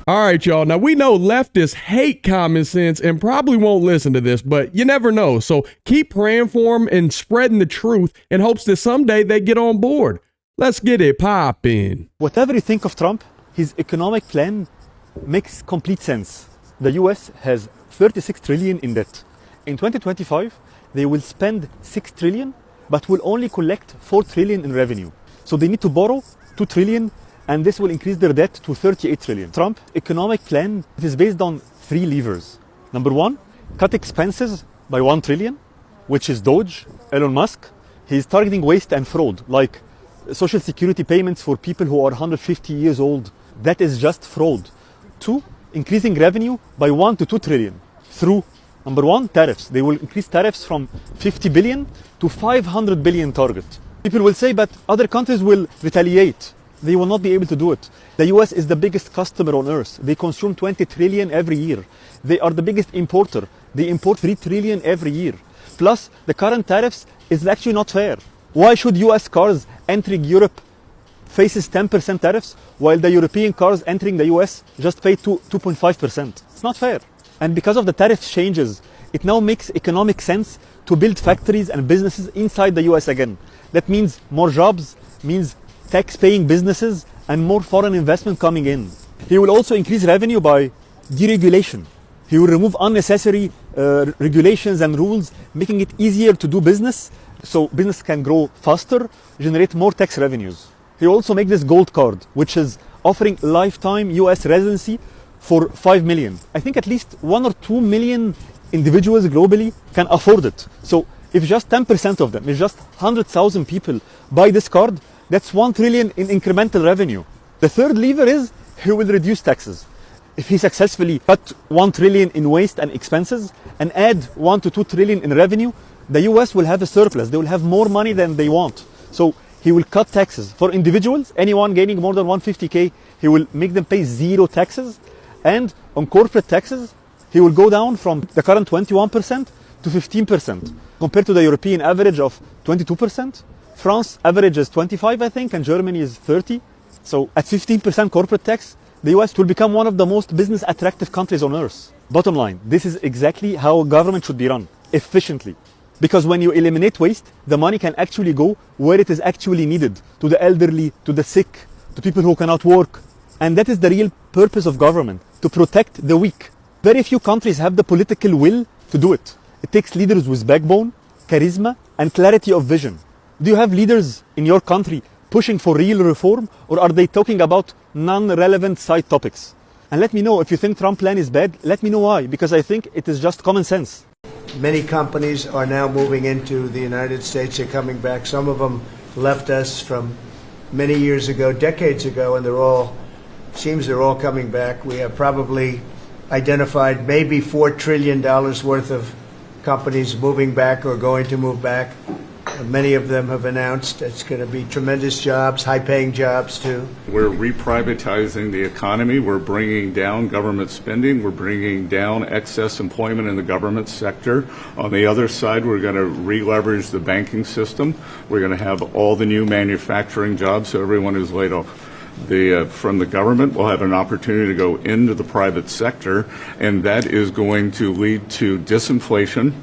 All right, y'all. Now, we know leftists hate common sense and probably won't listen to this, but you never know. So keep praying for them and spreading the truth in hopes that someday they get on board. Let's get it poppin'. Whatever you think of Trump, his economic plan makes complete sense. The US has 36 trillion in debt. In 2025, they will spend 6 trillion, but will only collect 4 trillion in revenue. So they need to borrow 2 trillion, and this will increase their debt to 38 trillion. Trump's economic plan is based on 3 levers. Number 1, cut expenses by 1 trillion, which is Doge, Elon Musk. He's targeting waste and fraud, like social security payments for people who are 150 years old. That is just fraud. 2, increasing revenue by 1 to 2 trillion through, number 1, tariffs. They will increase tariffs from 50 billion to 500 billion target. People will say, but other countries will retaliate. They will not be able to do it. The US is the biggest customer on earth. They consume 20 trillion every year. They are the biggest importer. They import 3 trillion every year. Plus, the current tariffs is actually not fair. Why should US cars entering Europe faces 10% tariffs, while the European cars entering the US just pay 2.5%? It's not fair. And because of the tariff changes, it now makes economic sense to build factories and businesses inside the US again. That means more jobs, means tax-paying businesses, and more foreign investment coming in. He will also increase revenue by deregulation. He will remove unnecessary regulations and rules, making it easier to do business, so business can grow faster, generate more tax revenues. He will also make this gold card, which is offering lifetime US residency for 5 million. I think at least 1 or 2 million individuals globally can afford it. So if just 10% of them, if just 100,000 people buy this card, that's 1 trillion in incremental revenue. The third lever is he will reduce taxes. If he successfully cut 1 trillion in waste and expenses and add 1 to 2 trillion in revenue, the US will have a surplus. They will have more money than they want. So he will cut taxes. For individuals, anyone gaining more than 150K, he will make them pay 0 taxes. And on corporate taxes, he will go down from the current 21% to 15%, compared to the European average of 22%. France average is 25, I think, and Germany is 30. So at 15% corporate tax, the US will become one of the most business attractive countries on earth. Bottom line, this is exactly how a government should be run, efficiently. Because when you eliminate waste, the money can actually go where it is actually needed, to the elderly, to the sick, to people who cannot work. And that is the real purpose of government, to protect the weak. Very few countries have the political will to do it. It takes leaders with backbone, charisma, and clarity of vision. Do you have leaders in your country pushing for real reform, or are they talking about non-relevant side topics? And let me know if you think Trump's plan is bad. Let me know why, because I think it is just common sense. Many companies are now moving into the United States. They're coming back. Some of them left us from many years ago, decades ago, and they're all coming back. We have probably identified maybe $4 trillion worth of companies moving back or going to move back. Many of them have announced it's going to be tremendous jobs, high-paying jobs, too. We're reprivatizing the economy. We're bringing down government spending. We're bringing down excess employment in the government sector. On the other side, we're going to re-leverage the banking system. We're going to have all the new manufacturing jobs, so everyone who's laid off from the government will have an opportunity to go into the private sector, and that is going to lead to disinflation.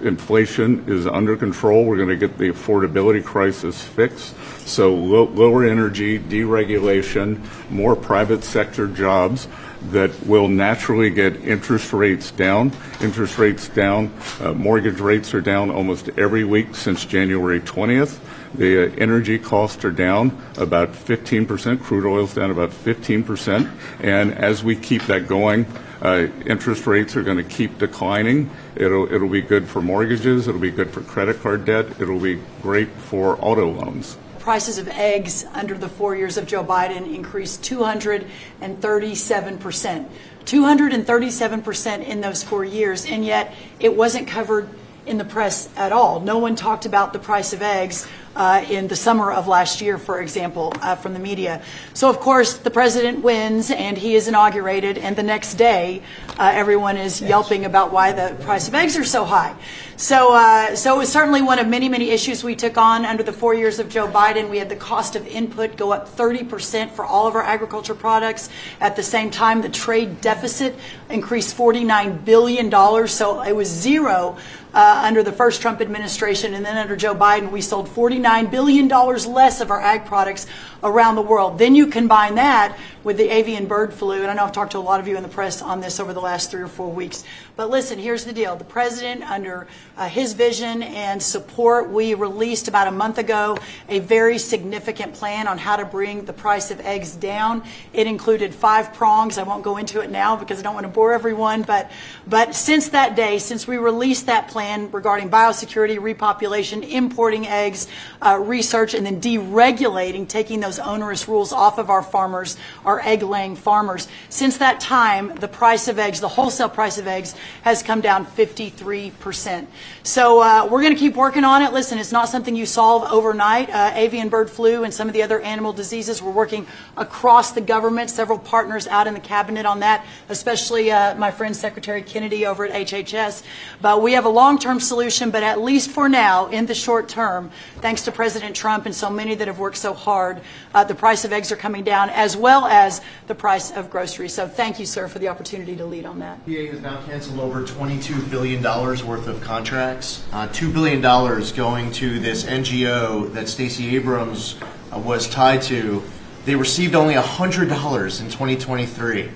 Inflation is under control. We're going to get the affordability crisis fixed. So lower energy, deregulation, more private sector jobs that will naturally get interest rates down. Interest rates down. Mortgage rates are down almost every week since January 20th. The energy costs are down about 15%. Crude oil is down about 15%. And as we keep that going, interest rates are going to keep declining. It'll be good for mortgages. It'll be good for credit card debt. It'll be great for auto loans. Prices of eggs under the 4 years of Joe Biden increased 237%. 237% in those 4 years, and yet it wasn't covered in the press at all. No one talked about the price of eggs in the summer of last year, for example, from the media. So, of course, the president wins and he is inaugurated, and the next day everyone is yelping about why the price of eggs are so high. So it was certainly one of many, many issues we took on under the 4 years of Joe Biden. We had the cost of input go up 30% for all of our agriculture products. At the same time, the trade deficit increased $49 billion. So it was zero under the first Trump administration, and then under Joe Biden, we sold $49 billion less of our ag products around the world. Then you combine that with the avian bird flu, and I know I've talked to a lot of you in the press on this over the last 3 or 4 weeks. But listen, here's the deal. The president, under his vision and support, we released about a month ago a very significant plan on how to bring the price of eggs down. It included 5 prongs. I won't go into it now because I don't want to bore everyone. But since that day, since we released that plan regarding biosecurity, repopulation, importing eggs, research, and then deregulating, taking those onerous rules off of our farmers, our egg-laying farmers, since that time, the price of eggs, the wholesale price of eggs, has come down 53%. So we're going to keep working on it. Listen, it's not something you solve overnight. Avian bird flu and some of the other animal diseases, we're working across the government, several partners out in the cabinet on that, especially my friend Secretary Kennedy over at HHS. But we have a long-term solution, but at least for now, in the short term, thanks to President Trump and so many that have worked so hard, the price of eggs are coming down, as well as the price of groceries. So thank you, sir, for the opportunity to lead on that. EPA has now canceled over $22 billion worth of contracts, $2 billion going to this NGO that Stacey Abrams was tied to. They received only $100 in 2023.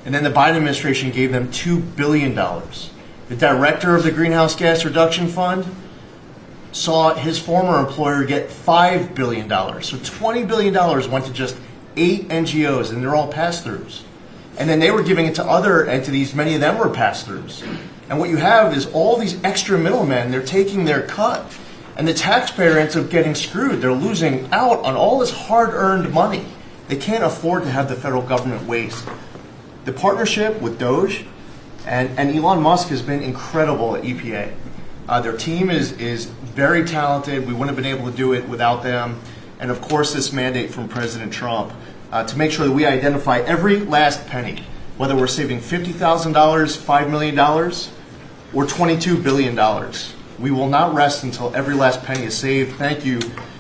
And then the Biden administration gave them $2 billion. The director of the Greenhouse Gas Reduction Fund saw his former employer get $5 billion. So $20 billion went to just 8 NGOs, and they're all pass-throughs. And then they were giving it to other entities, many of them were pass-throughs. And what you have is all these extra middlemen, they're taking their cut. And the taxpayer ends up getting screwed. They're losing out on all this hard-earned money. They can't afford to have the federal government waste. The partnership with Doge and Elon Musk has been incredible at EPA. Their team is very talented. We wouldn't have been able to do it without them. And of course, this mandate from President Trump to make sure that we identify every last penny, whether we're saving $50,000, $5 million, or $22 billion. We will not rest until every last penny is saved. Thank you,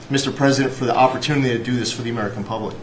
Mr. President, for the opportunity to do this for the American public.